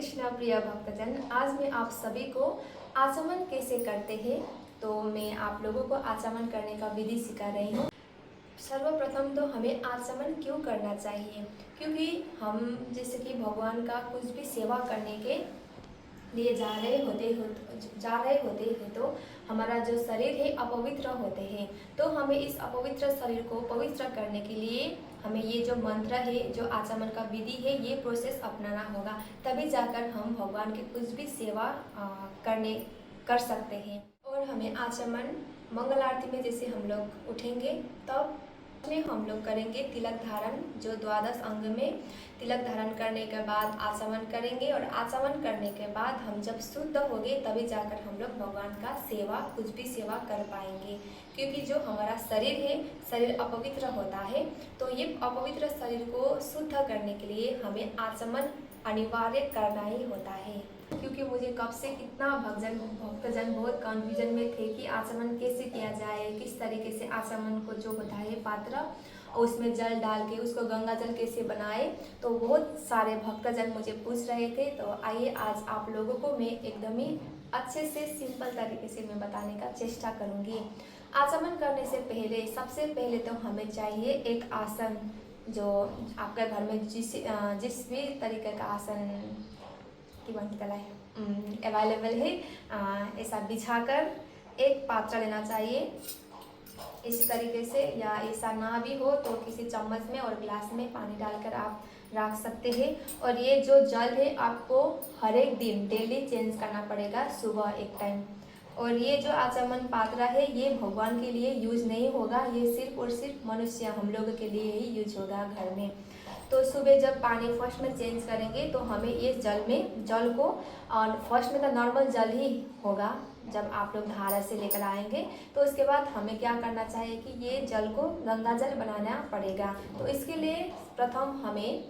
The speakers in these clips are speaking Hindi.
कृष्णा प्रिय भक्तजन, आज मैं आप सभी को आचमन कैसे करते हैं तो मैं आप लोगों को आचमन करने का विधि सिखा रही हूँ। सर्वप्रथम तो हमें आचमन क्यों करना चाहिए, क्योंकि हम जैसे कि भगवान का कुछ भी सेवा करने के लिए जा रहे होते हैं तो हमारा जो शरीर है अपवित्र होते हैं, तो हमें इस अपवित्र शरीर को पवित्र करने के लिए हमें ये जो मंत्र है, जो आचमन का विधि है, ये प्रोसेस अपनाना होगा। तभी जाकर हम भगवान की कुछ भी सेवा कर सकते हैं। और हमें आचमन मंगल आरती में जैसे हम लोग उठेंगे तब में हम लोग करेंगे तिलक धारण, जो द्वादश अंग में तिलक धारण करने के बाद आचमन करेंगे। और आचमन करने के बाद हम जब शुद्ध होंगे तभी जाकर हम लोग भगवान का सेवा, कुछ भी सेवा कर पाएंगे। क्योंकि जो हमारा शरीर है, शरीर अपवित्र होता है, तो ये अपवित्र शरीर को शुद्ध करने के लिए हमें आचमन अनिवार्य करना ही होता है। क्योंकि मुझे कब से कितना भक्तजन बहुत कन्फ्यूजन में थे कि आचमन कैसे किया जाए, किस तरीके से आचमन को जो होता है पात्र और उसमें जल डाल के उसको गंगा जल कैसे बनाए, तो बहुत सारे भक्तजन मुझे पूछ रहे थे। तो आइए आज आप लोगों को मैं एकदम ही अच्छे से सिंपल तरीके से मैं बताने का चेष्टा करूँगी। आचमन करने से पहले सबसे पहले तो हमें चाहिए एक आसन, जो आपके घर में जिस भी तरीके का आसन की बनता है अवेलेबल है, ऐसा बिछाकर एक पात्र लेना चाहिए इसी तरीके से, या ऐसा ना भी हो तो किसी चम्मच में और ग्लास में पानी डालकर आप रख सकते हैं। और ये जो जल है आपको हर एक दिन डेली चेंज करना पड़ेगा, सुबह एक टाइम। और ये जो आचमन पात्र है ये भगवान के लिए यूज नहीं होगा, ये सिर्फ और सिर्फ मनुष्य हम लोगों के लिए ही यूज होगा घर में। तो सुबह जब पानी फर्स्ट में चेंज करेंगे तो हमें इस जल को, और फर्स्ट में तो नॉर्मल जल ही होगा जब आप लोग धारा से लेकर आएंगे, तो उसके बाद हमें क्या करना चाहिए कि ये जल को गंगा जल बनाना पड़ेगा। तो इसके लिए प्रथम हमें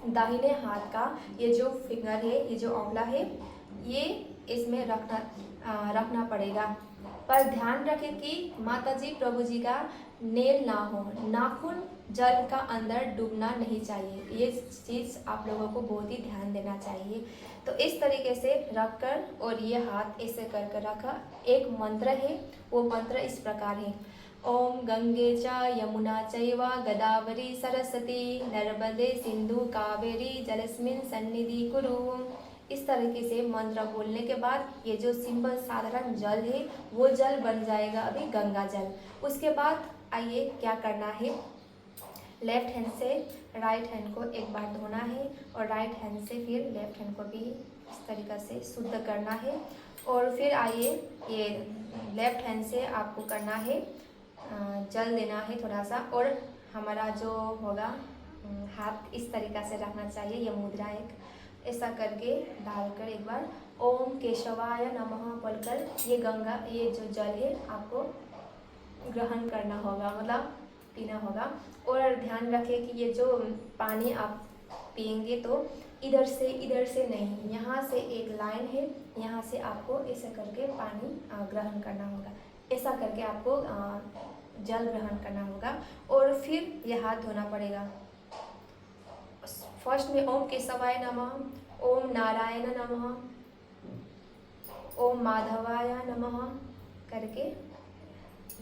दाहिने हाथ का ये जो फिंगर है, ये जो औंगला है, ये इसमें रखना पड़ेगा। पर ध्यान रखें कि माता जी प्रभु जी का नेल ना हो, नाखून जल का अंदर डूबना नहीं चाहिए। ये चीज़ आप लोगों को बहुत ही ध्यान देना चाहिए। तो इस तरीके से रखकर और ये हाथ ऐसे करके रखा, एक मंत्र है, वो मंत्र इस प्रकार है। ओम गंगे च यमुना चैव गोदावरी सरस्वती नर्मदे सिंधु कावेरी जलस्मिन् सन्निधि कुरु। इस तरीके से मंत्र बोलने के बाद ये जो सिंपल साधारण जल है वो जल बन जाएगा अभी गंगा जल। उसके बाद आइए क्या करना है, लेफ्ट हैंड से राइट हैंड को एक बार धोना है और राइट हैंड से फिर लेफ्ट हैंड को भी इस तरीक़े से शुद्ध करना है। और फिर आइए ये लेफ्ट हैंड से आपको करना है, जल देना है थोड़ा सा, और हमारा जो होगा हाथ इस तरीक़ा से रखना चाहिए, ये मुद्रा एक ऐसा करके डालकर एक बार ओम केशवाय नमः बोलकर ये जो जल है आपको ग्रहण करना होगा, मतलब पीना होगा। और ध्यान रखें कि ये जो पानी आप पिएंगे तो इधर से नहीं, यहाँ से एक लाइन है, यहाँ से आपको ऐसे करके पानी ग्रहण करना होगा। ऐसा करके आपको जल ग्रहण करना होगा और फिर ये हाथ धोना पड़ेगा। फर्स्ट में ओम केशवाय नमः, ओम नारायण नमः, ओम माधवाय नमः करके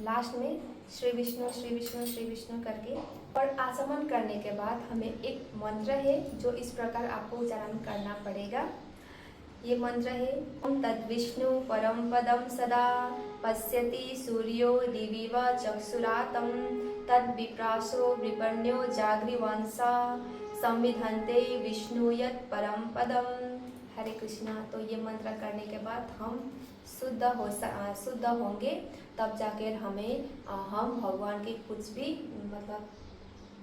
लास्ट में श्री विष्णु श्री विष्णु श्री विष्णु करके। और आचमन करने के बाद हमें एक मंत्र है जो इस प्रकार आपको उच्चारण करना पड़ेगा। ये मंत्र है ओम तद्विष्णु परम पदम सदा पश्यति सूर्यो दिविव चक्षुरातम तद विप्रासो विपर्ण्यो जागृवंशा संविधन्ते विष्णु यत् परम पदम। हरे कृष्णा। तो ये मंत्र करने के बाद हम शुद्ध होंगे, तब जाकर हम भगवान के कुछ भी मतलब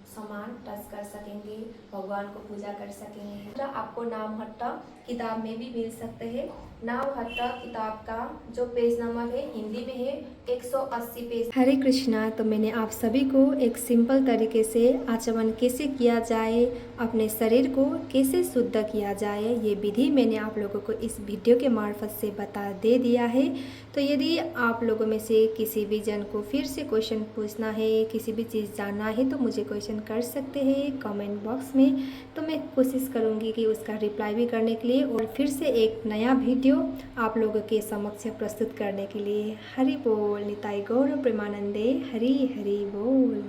सामान टच कर सकेंगे, भगवान को पूजा कर सकेंगे। तो आपको नामहट्ट किताब में भी मिल सकते हैं। नामहट्ट किताब का जो पेज नंबर है हिंदी में है 180 पेज। हरे कृष्णा। तो मैंने आप सभी को एक सिंपल तरीके से आचमन कैसे किया जाए अपने शरीर को कैसे शुद्ध किया जाए, ये विधि मैंने आप लोगों को इस वीडियो के मार्फत से बता दे दिया है। तो यदि आप लोगों में से किसी भी जन को फिर से क्वेश्चन पूछना है, किसी भी चीज़ जानना है, तो मुझे क्वेश्चन कर सकते हैं कमेंट बॉक्स में। तो मैं कोशिश करूँगी कि उसका रिप्लाई भी करने के लिए और फिर से एक नया वीडियो आप लोगों के समक्ष प्रस्तुत करने के लिए। हरि बोल। निताई गौर प्रेमानंदे। हरि हरि बोल।